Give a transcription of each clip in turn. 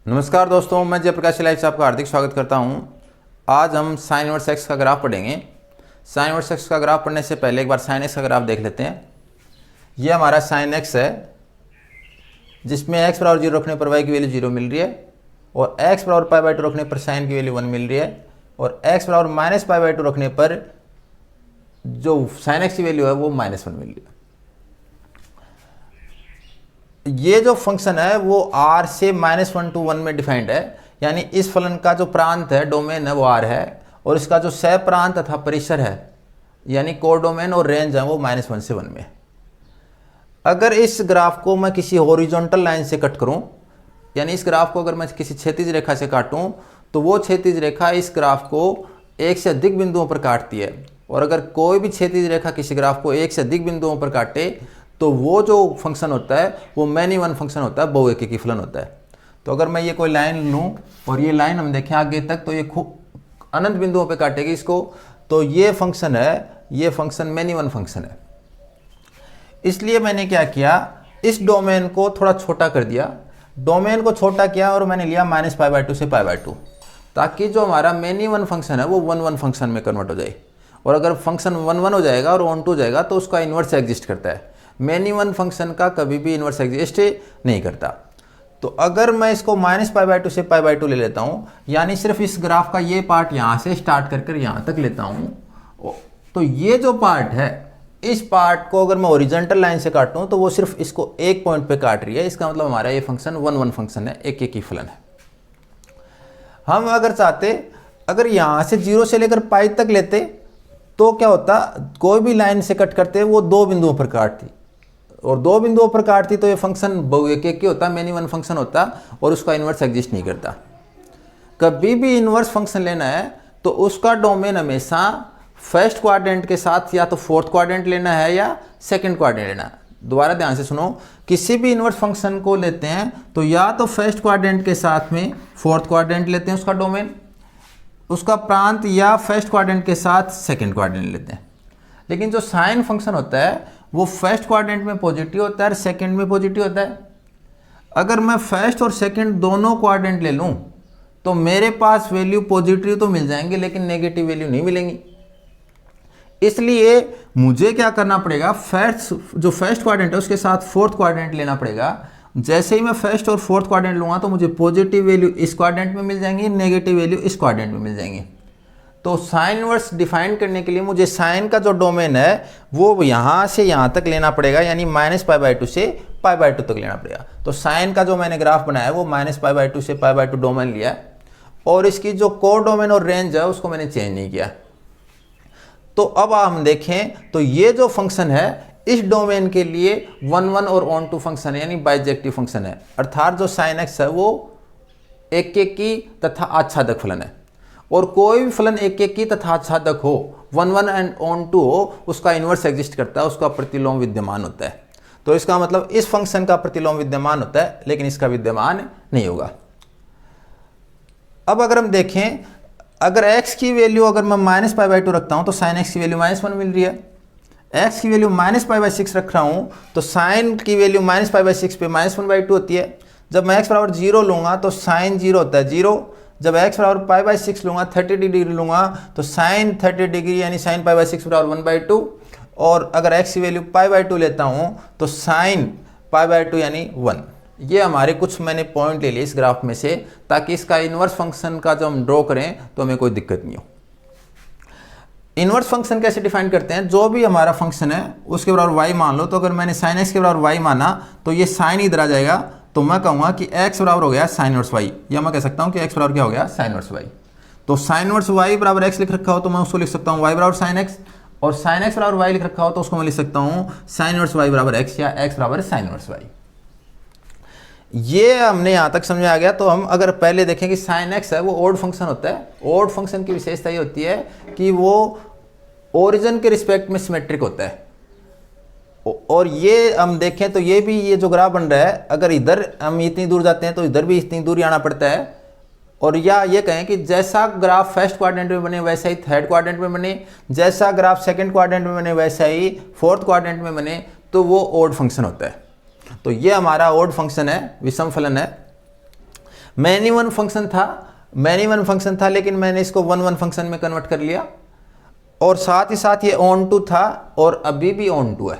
नमस्कार दोस्तों, मैं जयप्रकाश लाइव से आपका हार्दिक स्वागत करता हूं। आज हम साइन इनवर्स एक्स का ग्राफ पढ़ेंगे। साइन इनवर्स एक्स का ग्राफ पढ़ने से पहले एक बार साइन एक्स का ग्राफ देख लेते हैं। यह हमारा साइन एक्स है जिसमें एक्स बराबर 0 रखने पर वाई की वैल्यू 0 मिल रही है और एक्स बराबर पाई बाई 2 रखने पर साइन की वैल्यू 1 मिल रही है और एक्स बराबर माइनस पाई बाई 2 रखने पर जो साइन एक्स की वैल्यू है वो -1 मिल रही है। ये जो फंक्शन है वो r से -1 to 1 में डिफाइंड है, यानी इस फलन का जो प्रांत है, डोमेन है, वो r है और इसका जो सह प्रांत तथा परिसर है यानी कोडोमेन और रेंज है वो -1 से 1 में। अगर इस ग्राफ को मैं किसी हॉरिजॉन्टल लाइन से कट करूं, यानी इस ग्राफ को अगर मैं किसी क्षैतिज रेखा से काटूं तो वो क्षैतिज रेखा इस ग्राफ को एक से अधिक बिंदुओं पर काटती है और अगर कोई भी क्षैतिज रेखा किसी ग्राफ को एक से अधिक बिंदुओं पर काटे तो वो जो फंक्शन होता है वो मैनी वन फंक्शन होता है, बहुएकी फलन होता है। तो अगर मैं ये कोई लाइन लूँ और ये लाइन हम देखें आगे तक तो ये खूब अनंत बिंदुओं पे काटेगी इसको, तो ये फंक्शन है, ये फंक्शन मैनी वन फंक्शन है। इसलिए मैंने क्या किया, इस डोमेन को थोड़ा छोटा कर दिया, डोमेन को छोटा किया और मैंने लिया -π/2 से π/2 ताकि जो हमारा मैनी वन फंक्शन है वो 1 1 फंक्शन में कन्वर्ट हो जाए। और अगर फंक्शन 1 1 हो जाएगा और 1 2 हो जाएगा तो उसका इन्वर्स एग्जिस्ट करता है। मैनी वन फंक्शन का कभी भी इन्वर्स एग्जिस्ट नहीं करता। तो अगर मैं इसको -π/2 से π/2 ले लेता हूँ, यानी सिर्फ इस ग्राफ का ये पार्ट यहाँ से स्टार्ट कर यहाँ तक लेता हूँ, तो ये जो पार्ट है इस पार्ट को अगर मैं ओरिजेंटल लाइन से काटूँ तो वो सिर्फ इसको एक पॉइंट पे काट रही है। इसका मतलब हमारा ये फंक्शन 1 1 फंक्शन है, एक ही फलन है। हम अगर चाहते, अगर यहाँ से 0 से लेकर पाई तक लेते तो क्या होता, कोई भी लाइन से कट करते वो 2 बिंदुओं पर काटती और 2 बिंदुओं पर काटती तो ये फंक्शन बहुएकी होता, मैनी वन फंक्शन होता और उसका इन्वर्स एग्जिस्ट नहीं करता। कभी भी इन्वर्स फंक्शन लेना है तो उसका डोमेन हमेशा फर्स्ट क्वाड्रेंट के साथ या तो फोर्थ क्वाड्रेंट लेना है या सेकंड क्वाड्रेंट लेना है। दोबारा ध्यान से सुनो, किसी भी इन्वर्स फंक्शन को लेते हैं तो या तो फर्स्ट क्वाड्रेंट के साथ में फोर्थ क्वाड्रेंट लेते हैं उसका डोमेन, उसका प्रांत, या फर्स्ट क्वाड्रेंट के साथ सेकंड क्वाड्रेंट लेते हैं। लेकिन जो साइन फंक्शन होता है वो फर्स्ट क्वाड्रेंट में पॉजिटिव होता है और सेकंड में पॉजिटिव होता है। अगर मैं फर्स्ट और सेकंड दोनों क्वाड्रेंट ले लूं तो मेरे पास वैल्यू पॉजिटिव तो मिल जाएंगे लेकिन नेगेटिव वैल्यू नहीं मिलेंगी। इसलिए मुझे क्या करना पड़ेगा, जो फर्स्ट क्वाड्रेंट है उसके साथ फोर्थ क्वाड्रेंट लेना पड़ेगा। जैसे ही मैं फर्स्ट और फोर्थ क्वाड्रेंट लूँगा तो मुझे पॉजिटिव वैल्यू इस क्वाड्रेंट में मिल जाएंगी, नेगेटिव वैल्यू इस क्वाड्रेंट में मिल जाएंगी। तो साइन इनवर्स डिफाइन करने के लिए मुझे साइन का जो डोमेन है वो यहाँ से यहाँ तक लेना पड़ेगा, यानी -π/2 से π/2 तक लेना पड़ेगा। तो साइन का जो मैंने ग्राफ बनाया है वो -π/2 से π/2 डोमेन लिया है और इसकी जो कोर डोमेन और रेंज है उसको मैंने चेंज नहीं किया। तो अब हम देखें तो ये जो फंक्शन है इस डोमेन के लिए 1 1 और ऑन टू फंक्शन है, यानी बाइजेक्टिव फंक्शन है। अर्थात जो साइन एक्स है वो एकेकी तथा आच्छादक फलन है और कोई भी फलन एकेकी तथा आच्छादक हो, 1 1 एंड ऑन टू हो, उसका इन्वर्स एग्जिस्ट करता है, उसका प्रतिलोम विद्यमान होता है। तो इसका मतलब इस फंक्शन का प्रतिलोम विद्यमान होता है लेकिन इसका विद्यमान नहीं होगा। अब अगर हम देखें, अगर x की वैल्यू अगर मैं -π/2 रखता हूं तो साइन x की वैल्यू -1 मिल रही है। x की वैल्यू -π/6 रख रहा हूं तो साइन की वैल्यू -π/6 पे -1/2 होती है। जब मैं x बराबर 0 लूँगा तो साइन 0 होता है 0। जब x बराबर π/6 लूँगा, 30 डिग्री लूँगा तो साइन 30 डिग्री यानी साइन π/6 बराबर 1/2। और अगर x की वैल्यू π/2 लेता हूँ तो साइन π/2 यानी 1। ये हमारे कुछ मैंने पॉइंट ले लिए इस ग्राफ में से ताकि इसका इन्वर्स फंक्शन का जो हम ड्रॉ करें तो हमें कोई दिक्कत नहीं हो। इन्वर्स फंक्शन कैसे डिफाइन करते हैं, जो भी हमारा फंक्शन है उसके बराबर y मान लो। तो अगर मैंने साइन x के बराबर y माना तो ये साइन इधर आ जाएगा, तो मैं कहूँगा कि x बराबर हो गया साइन इनवर्स y, या मैं कह सकता हूँ कि x बराबर क्या हो गया साइन इनवर्स y। तो साइन इनवर्स y बराबर x लिख रखा हो तो मैं उसको लिख सकता हूँ y बराबर साइन x, और साइन x बराबर y लिख रखा हो तो उसको मैं लिख सकता हूँ साइन इनवर्स y बराबर x या x बराबर साइन इनवर्स y। ये हमने यहाँ तक समझ में आ गया। तो हम अगर पहले देखें कि साइन एक्स है वो ओड फंक्शन होता है। ओड फंक्शन की विशेषता ये होती है कि वो ओरिजिन के रिस्पेक्ट में सिमेट्रिक होता है। और ये हम देखें तो ये भी, ये जो ग्राफ बन रहा है, अगर इधर हम इतनी दूर जाते हैं तो इधर भी इतनी दूर आना पड़ता है। और या ये कहें कि जैसा ग्राफ फर्स्ट क्वाड्रेंट में बने वैसा ही थर्ड क्वाड्रेंट में बने, जैसा ग्राफ सेकंड क्वाड्रेंट में बने वैसा ही फोर्थ क्वाड्रेंट में बने, तो वो ओड फंक्शन होता है। तो ये हमारा ओड फंक्शन है, विषम फलन है। मैनी वन फंक्शन था लेकिन मैंने इसको वन वन फंक्शन में कन्वर्ट कर लिया, और साथ ही साथ ये ऑन टू था और अभी भी ऑन टू है।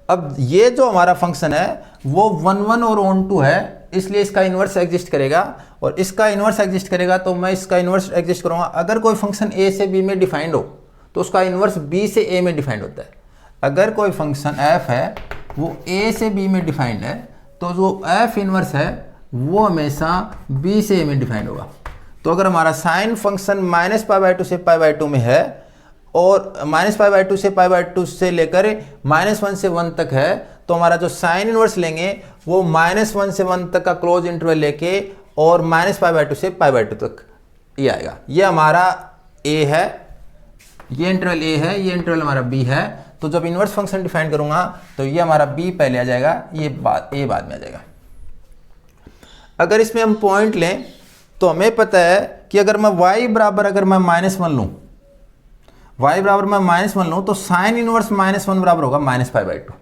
अब ये जो हमारा फंक्शन है वो वन वन और ऑन टू है, इसलिए इसका इन्वर्स एग्जिस्ट करेगा, और इसका इन्वर्स एग्जिस्ट करेगा तो मैं इसका इन्वर्स एग्जिस्ट करूँगा। अगर कोई फंक्शन ए से बी में डिफाइंड हो तो उसका इन्वर्स बी से ए में डिफाइंड होता है। अगर कोई फंक्शन एफ है वो ए से बी में डिफाइंड है तो जो एफ इन्वर्स है वो हमेशा बी से ए में डिफाइंड होगा। तो अगर हमारा साइन फंक्शन -π/2 से π/2 में है और -π/2 से π/2 से लेकर -1 से 1 तक है, तो हमारा जो साइन इनवर्स लेंगे वो -1 से 1 तक का क्लोज इंटरवल लेके और -π/2 से π/2 तक ये आएगा। ये हमारा ए है, ये इंटरवल ए है, ये इंटरवल हमारा बी है। तो जब इनवर्स फंक्शन डिफाइन करूंगा तो ये हमारा बी पहले आ जाएगा, ये बाद में आ जाएगा। अगर इसमें हम पॉइंट लें तो हमें पता है कि अगर मैं y बराबर अगर मैं -1 लूँ, y बराबर मैं -1 लूँ तो साइन इनवर्स -1 बराबर होगा -π/2।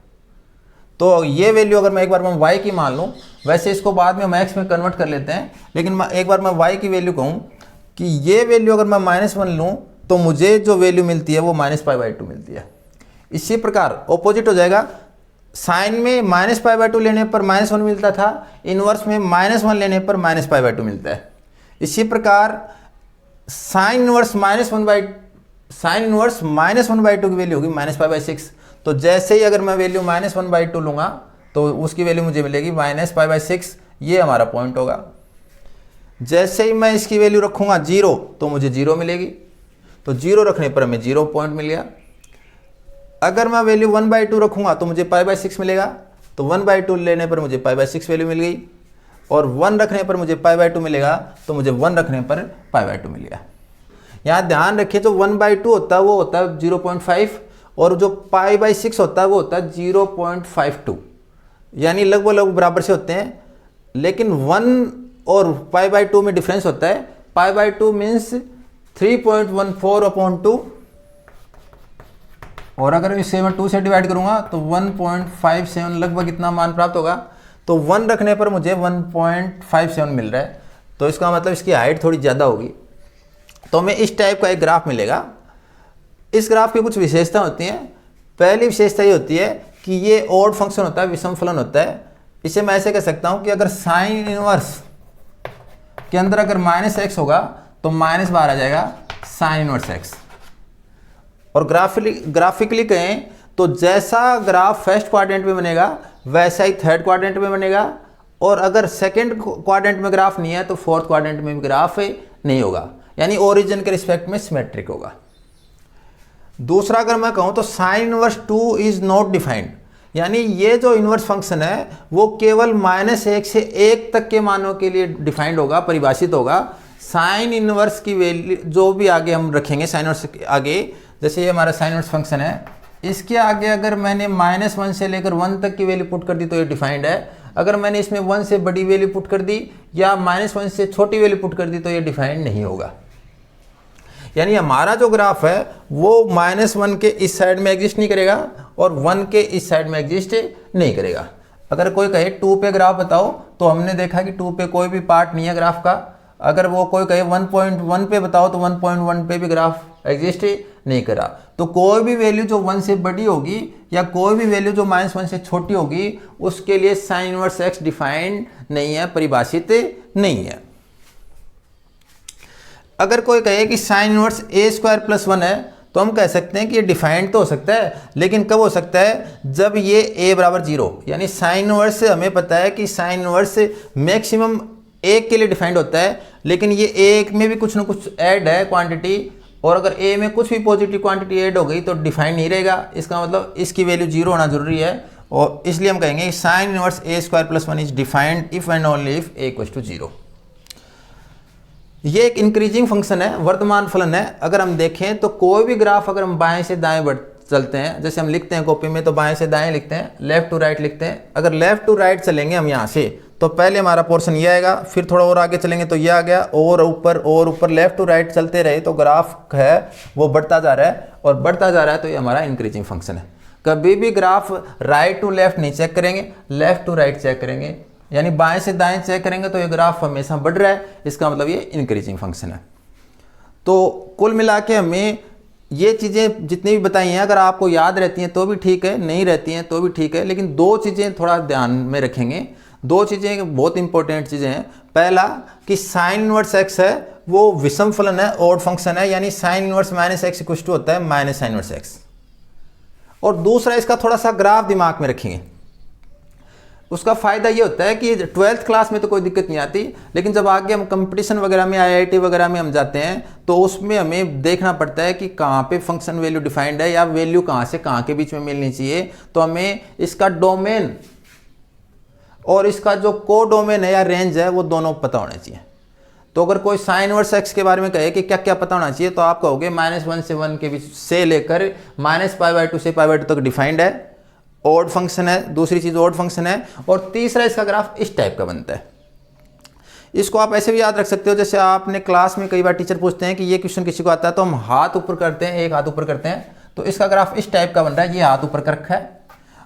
तो ये वैल्यू अगर मैं एक बार मैं y की मान लूँ, वैसे इसको बाद में हम x में कन्वर्ट कर लेते हैं, लेकिन एक बार मैं y की वैल्यू कहूँ कि ये वैल्यू अगर मैं -1 लूँ तो मुझे जो वैल्यू मिलती है वो -π/2 मिलती है। इसी प्रकार ऑपोजिट हो जाएगा, साइन में -π/2 लेने पर -1 मिलता था, इनवर्स में -1 लेने पर -π/2 मिलता है। इसी प्रकार साइन इनवर्स -1/2 की वैल्यू होगी -π/6। तो जैसे ही अगर मैं वैल्यू -1/2 लूँगा तो उसकी वैल्यू मुझे मिलेगी -π/6, ये हमारा पॉइंट होगा। जैसे ही मैं इसकी वैल्यू रखूँगा 0 तो मुझे 0 मिलेगी, तो 0 रखने पर हमें 0 पॉइंट मिल गया। अगर मैं वैल्यू 1/2 रखूँगा तो मुझे π/6 मिलेगा, तो 1/2 लेने पर मुझे π/6 वैल्यू मिल गई, और 1 रखने पर मुझे π/2 मिलेगा, तो मुझे 1 रखने पर π/2 मिल गया। यहाँ ध्यान रखिए जो 1/2 होता है वो होता है 0.5, और जो π/6 होता है वो होता है 0.52, यानी लगभग बराबर से होते हैं, लेकिन 1 और π/2 में डिफरेंस होता है। π/2 मीन्स 3.14/2, और अगर इसे मैं 2 से डिवाइड करूंगा तो 1.57 लगभग इतना मान प्राप्त होगा। तो 1 रखने पर मुझे 1.57 मिल रहा है, तो इसका मतलब इसकी हाइट थोड़ी ज़्यादा होगी। तो हमें इस टाइप का एक ग्राफ मिलेगा। इस ग्राफ की कुछ विशेषता होती हैं। पहली विशेषता ये होती है कि ये ऑड फंक्शन होता है, विषम फलन होता है। इसे मैं ऐसे कह सकता हूँ कि अगर साइन इनवर्स के अंदर अगर -x होगा तो -12 आ जाएगा साइन इनवर्स x। और ग्राफिकली कहें तो जैसा ग्राफ फर्स्ट क्वाड्रेंट में बनेगा वैसा ही थर्ड क्वाड्रेंट में बनेगा, और अगर सेकंड क्वाड्रेंट में ग्राफ नहीं है तो फोर्थ क्वाड्रेंट में भी ग्राफ नहीं होगा, यानी ओरिजिन के रिस्पेक्ट में सिमेट्रिक होगा। दूसरा अगर मैं कहूँ तो sine inverse 2 is not defined, यानी ये जो इनवर्स फंक्शन है वो केवल -1 से 1 तक के मानों के लिए डिफाइंड होगा, परिभाषित होगा। साइन इनवर्स की वैल्यू जो भी आगे हम रखेंगे, साइन इनवर्स के आगे, जैसे ये हमारा साइन इनवर्स फंक्शन है, इसके आगे अगर मैंने -1 से लेकर 1 तक की वैल्यू पुट कर दी तो ये डिफाइंड है। अगर मैंने इसमें 1 से बड़ी वैल्यू पुट कर दी या -1 से छोटी वैल्यू पुट कर दी तो ये डिफाइंड नहीं होगा। यानी हमारा जो ग्राफ है वो -1 के इस साइड में एग्जिस्ट नहीं करेगा और 1 के इस साइड में एग्जिस्ट नहीं करेगा। अगर कोई कहे 2 पे ग्राफ बताओ तो हमने देखा कि 2 पे कोई भी पार्ट नहीं है ग्राफ का। अगर वो कोई कहे 1.1 पे बताओ तो 1.1 पे भी ग्राफ एग्जिस्ट नहीं करा। तो कोई भी वैल्यू जो 1 से बड़ी होगी या कोई भी वैल्यू जो -1 से छोटी होगी उसके लिए साइन इनवर्स x डिफाइंड नहीं है, परिभाषित नहीं है। अगर कोई कहे कि साइन इनवर्स a² + 1 है तो हम कह सकते हैं कि ये डिफाइंड तो हो सकता है, लेकिन कब हो सकता है? जब ये a बराबर 0, यानी साइन इनवर्स से हमें पता है कि साइन इनवर्स मैक्सिमम 1 के लिए डिफाइंड होता है, लेकिन ये 1 में भी कुछ ना कुछ ऐड है क्वांटिटी, और अगर a में कुछ भी पॉजिटिव क्वांटिटी ऐड हो गई तो डिफाइंड नहीं रहेगा। इसका मतलब इसकी वैल्यू 0 होना जरूरी है, और इसलिए हम कहेंगे sine inverse a² + 1 is defined if and only if a = 0। ये एक इंक्रीजिंग फंक्शन है, वर्तमान फलन है। अगर हम देखें तो कोई भी ग्राफ अगर हम बाएं से दाएं बढ़ चलते हैं, जैसे हम लिखते हैं कॉपी में तो बाएं से दाएं लिखते हैं, लेफ्ट टू राइट लिखते हैं। अगर लेफ्ट टू राइट चलेंगे हम यहाँ से तो पहले हमारा पोर्शन ये आएगा, फिर थोड़ा और आगे चलेंगे तो ये आ गया, और ऊपर लेफ्ट टू राइट चलते रहे तो ग्राफ है वो बढ़ता जा रहा है, और बढ़ता जा रहा है तो ये हमारा इंक्रीजिंग फंक्शन है। कभी भी ग्राफ राइट टू लेफ्ट नहीं चेक करेंगे, लेफ्ट टू राइट चेक करेंगे, यानी बाएं से दाएं चेक करेंगे तो ये ग्राफ हमेशा बढ़ रहा है, इसका मतलब ये इंक्रीजिंग फंक्शन है। तो कुल मिला के हमें ये चीज़ें जितनी भी बताई हैं अगर आपको याद रहती हैं तो भी ठीक है, नहीं रहती हैं तो भी ठीक है, लेकिन दो चीज़ें थोड़ा ध्यान में रखेंगे। दो चीज़ें बहुत इंपॉर्टेंट चीज़ें हैं। पहला कि साइन इनवर्स एक्स है वो विषम फलन है, ऑड फंक्शन है, यानी sine inverse minus x equal to होता है माइनस साइन इनवर्स एक्स। और दूसरा इसका थोड़ा सा ग्राफ दिमाग में रखेंगे। उसका फ़ायदा ये होता है कि 12th क्लास में तो कोई दिक्कत नहीं आती, लेकिन जब आगे हम कंपटीशन वगैरह में IIT वगैरह में हम जाते हैं तो उसमें हमें देखना पड़ता है कि कहाँ पे फंक्शन वैल्यू डिफाइंड है या वैल्यू कहाँ से कहाँ के बीच में मिलनी चाहिए। तो हमें इसका डोमेन और इसका जो को डोमेन है या रेंज है वो दोनों पता होने चाहिए। तो अगर कोई साइन इनवर्स एक्स के बारे में कहे कि क्या क्या पता होना चाहिए तो आप कहोगे -1 से 1 के बीच से लेकर -π/2 से π/2 तक डिफाइंड है, ऑड फंक्शन है, दूसरी चीज़ ऑड फंक्शन है, और तीसरा इसका ग्राफ इस टाइप का बनता है। इसको आप ऐसे भी याद रख सकते हो, जैसे आपने क्लास में कई बार टीचर पूछते हैं कि ये क्वेश्चन किसी को आता है तो हम हाथ ऊपर करते हैं, एक हाथ ऊपर करते हैं, तो इसका ग्राफ इस टाइप का बन रहा है, ये हाथ ऊपर कर रखा है।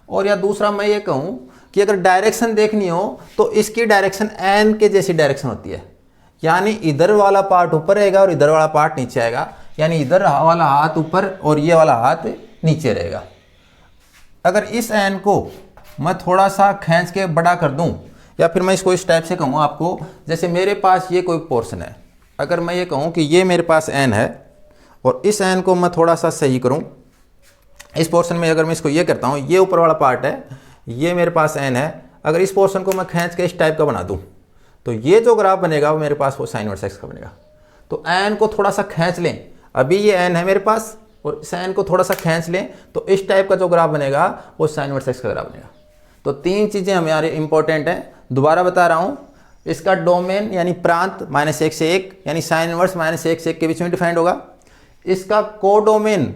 और या दूसरा मैं ये कहूँ कि अगर डायरेक्शन देखनी हो तो इसकी डायरेक्शन एन के जैसी डायरेक्शन होती है, यानी इधर वाला पार्ट ऊपर रहेगा और इधर वाला पार्ट नीचे आएगा, यानी इधर वाला हाथ ऊपर और ये वाला हाथ नीचे रहेगा। अगर इस एन को मैं थोड़ा सा खींच के बड़ा कर दूं, या फिर मैं इसको इस टाइप से कहूँ आपको, जैसे मेरे पास ये कोई पोर्शन है, अगर मैं ये कहूँ कि ये मेरे पास एन है और इस एन को मैं थोड़ा सा सही करूँ, इस पोर्शन में अगर मैं इसको ये करता हूँ, ये ऊपर वाला पार्ट है, ये मेरे पास एन है, अगर इस पोर्शन को मैं खींच के इस टाइप का बना दूँ तो ये जो ग्राफ बनेगा वो मेरे पास वो साइन इनवर्स एक्स का बनेगा। तो एन को थोड़ा सा खींच लें, अभी ये एन है मेरे पास, और इस एन को थोड़ा सा खींच लें तो इस टाइप का जो ग्राफ बनेगा वो साइन इनवर्स एक्स का ग्राफ बनेगा। तो तीन चीज़ें हमारे इंपॉर्टेंट हैं, दोबारा बता रहा हूँ। इसका डोमेन यानी प्रांत -1 से 1 यानी साइन इनवर्स -1 से 1 के बीच में डिफाइंड होगा। इसका कोडोमेन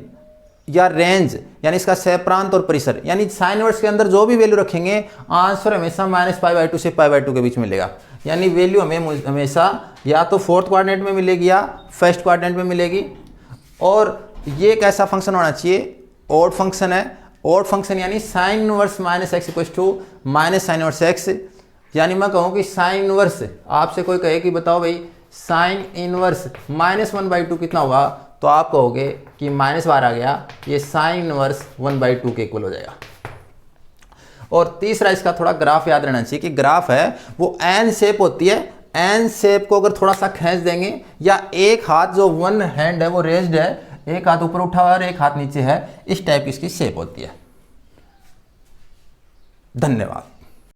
या रेंज यानी इसका सहप्रांत और परिसर, यानी साइन इनवर्स के अंदर जो भी वैल्यू रखेंगे आंसर हमेशा -π/2 से π/2 के बीच में मिलेगा, यानी वैल्यू हमें हमेशा या तो फोर्थ क्वाड्रेंट में मिलेगी या फर्स्ट क्वाड्रेंट में मिलेगी। और ये एक ऐसा फंक्शन होना चाहिए, ऑड फंक्शन है, ऑड फंक्शन यानी sine inverse -x equal to sine inverse x, यानी मैं कहूँ कि साइन इनवर्स, आपसे कोई कहे कि बताओ भाई साइन इनवर्स -1/2 कितना होगा, तो आप कहोगे कि माइनस बार आ गया, ये साइन इनवर्स 1/2 के इक्वल हो जाएगा। और तीसरा इसका थोड़ा ग्राफ याद रहना चाहिए कि ग्राफ है वो एन शेप होती है, एन शेप को अगर थोड़ा सा खींच देंगे या एक हाथ जो वन हैंड है वो रेज्ड है, एक हाथ ऊपर उठा हुआ है और एक हाथ नीचे है, इस टाइप की इसकी शेप होती है। धन्यवाद।